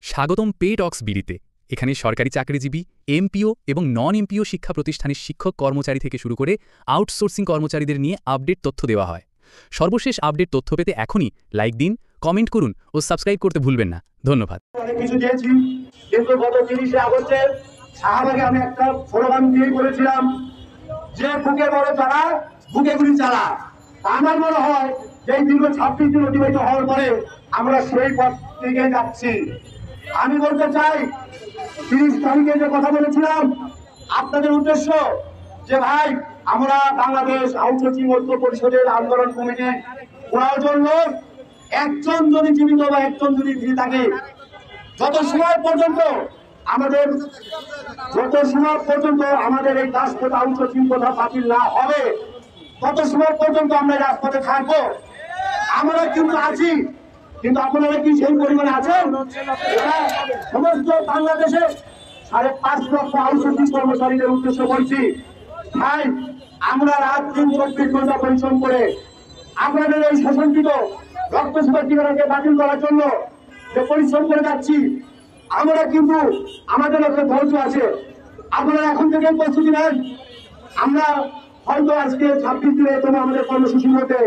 স্বাগতম পে টক্স বিডিতে। এখানে সরকারি চাকরিজীবী, এমপিও এবং নন এমপিও শিক্ষা প্রতিষ্ঠানের শিক্ষক কর্মচারী থেকে শুরু করে আউটসোর্সিং কর্মচারীদের নিয়ে আপডেট তথ্য দেওয়া হয়। সর্বশেষ আপডেট তথ্য পেতে এখনই লাইক দিন, কমেন্ট করুন ও সাবস্ক্রাইব করতে ভুলবেন না। ধন্যবাদ। অনেক কিছু দিয়েছি, কিন্তু গত 30শে আগস্টে শাহবাগে আমি একটা স্লোগান দিয়ে করেছিলাম যে বুকে বড় চালা, বুকে গুলি চালা। আমার মনে হয় এই দীর্ঘ 26 দিন অতিবাহিত হওয়ার পরে আমরা সেই পথ থেকে যাচ্ছি। আমি বলতে চাই 30 তারিখে যে কথা বলেছিলাম আপনাদের উদ্দেশ্য যে ভাই আমরা বাংলাদেশ আউটসোর্সিং ঐক্য পরিষদের আন্দোলন কমিটি করার জন্য একজন যদি জীবিত বা একজন যদি ফিরে থাকে, যত সময় পর্যন্ত আমাদের এই রাজপথ আউটসোর্সিং কথা বাতিল না হবে তত সময় পর্যন্ত আমরা রাজপথে থাকবো। আমরা কিন্তু আছি, কিন্তু আপনারা কি সেই পরিমাণে আছেন? সমস্ত বাংলাদেশে 5.5 লক্ষ আউটসোর্সিং কর্মচারীদের উদ্দেশ্য বলছি, ভাই আমরা রাত দিন 24 ঘন্টা পরিশ্রম করে আপনাদের এই শোষণকৃত রক্তসেবা ঠিকানাকে বাতিল করার জন্য যে পরিশ্রম করে যাচ্ছি, আমরা কিন্তু আমাদের একটা ধৈর্য আছে। আপনারা এখন থেকে প্রস্তুতি নেন। আমরা হয়তো আজকে 26 দিনে তোমার আমাদের কর্মসূচির মধ্যে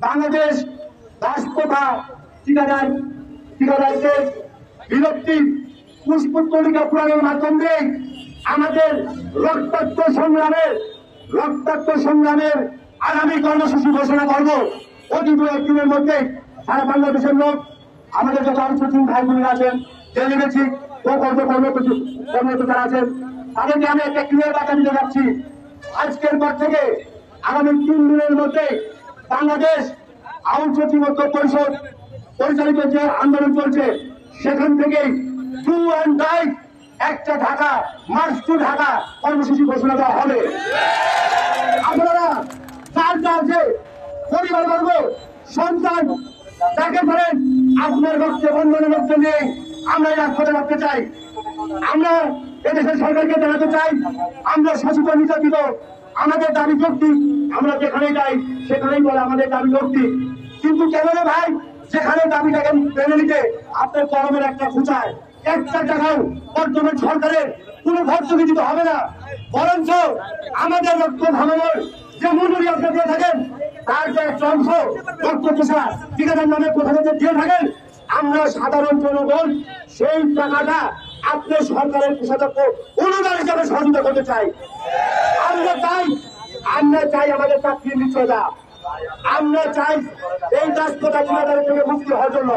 বাংলাদেশ রাজপথা ঠিকাদারদের বিরক্তি পুষ্পতলিকা পুরাণের মাধ্যমে আমাদের রক্তাক্ত সংগ্রামের আগামী কর্মসূচি ঘোষণা করবো। অতি দু একদিনের মধ্যে সারা বাংলাদেশের লোক আমাদের যত আউটসোর্সিং ভাই বোনেরা আছেন, ডেলিগেছি কর্মরত যারা আছেন, তাদেরকে আমি একটা ক্লিয়ার বার্তা দিতে যাচ্ছি। আজকের পর থেকে আগামী 3 দিনের মধ্যে বাংলাদেশ আউটসোর্সিং ঐক্য পরিষদ পরিচালিত যে আন্দোলন চলছে সেখান থেকেই টু অ্যান্ড ডাই একটা ঢাকা মার্চ টু ঢাকা কর্মসূচি ঘোষণা দেওয়া হবে। আপনারা যার যে পরিবারবর্গ সন্তান যাকে পারেন আপনার রক্তে বন্ধনের রক্ত নিয়ে আমরা রাজপথে রাখতে চাই। আমরা এদেশের সরকারকে জানাতে চাই আমরা শাসিত নির্যাতিত, আমাদের দাবি যৌক্তিক। আমরা যেখানেই যাই সেখানেই বলে আমাদের দাবি যৌক্তিক, কিন্তু কেন রে ভাই যেখানে দাবিটাকে মেনে নিতে আপনার কলমের একটা খুঁচায় একটা টাকাও বর্তমান সরকারের কোনো ভর্তুকি দিতে হবে না, বরঞ্চ আমাদের রক্ত ভাঙানোর যে মজুরি আপনি দিয়ে থাকেন তার যে একটা অংশ রক্ত চোষা ঠিকাদার নামে কোথাও দিয়ে থাকেন, আমরা সাধারণ জনগণ সেই টাকাটা আপনার সরকারের কোষাধ্যক্ষ অনুদান হিসাবে সহযোগিতা করতে চাই। আমরা চাই আমাদের চাকরির নিশ্চয়তা, আমরা চাই এই রাজপথ ঠিকাদারের থেকে মুক্তি হওয়ার জন্য